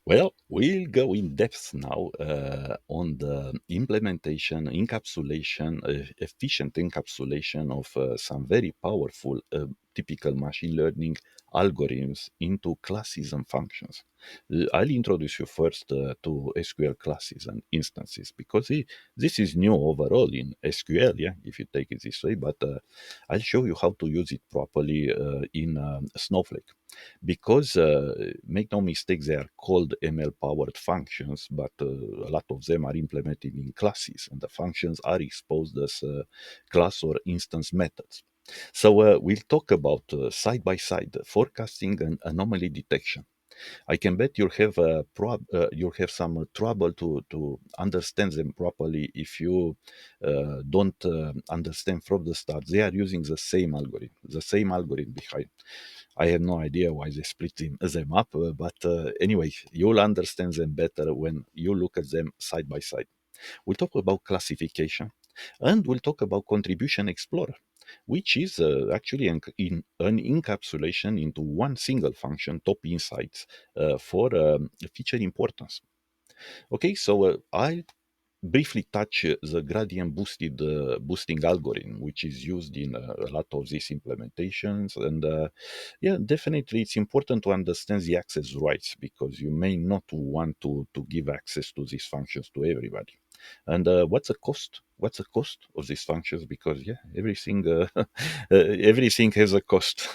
Well, we'll go in depth now on the implementation, encapsulation, efficient encapsulation of some very powerful typical machine learning algorithms into classes and functions. I'll introduce you first to SQL classes and instances because this is new overall in SQL, yeah, if you take it this way, but I'll show you how to use it properly in Snowflake because make no mistake, they are called ML powered functions, but a lot of them are implemented in classes, and the functions are exposed as class or instance methods. So we'll talk about side by side forecasting and anomaly detection. I can bet you'll have some trouble to understand them properly if you don't understand from the start. They are using the same algorithm behind. I have no idea why they split them up, but anyway, you'll understand them better when you look at them side by side. We'll talk about classification and we'll talk about contribution explorer, which is actually in an encapsulation into one single function, top insights, for feature importance. Okay, so I'll briefly touch the gradient boosting algorithm, which is used in a lot of these implementations. And yeah, definitely it's important to understand the access rights because you may not want to give access to these functions to everybody. And what's the cost? What's the cost of these functions? Because yeah, everything everything has a cost.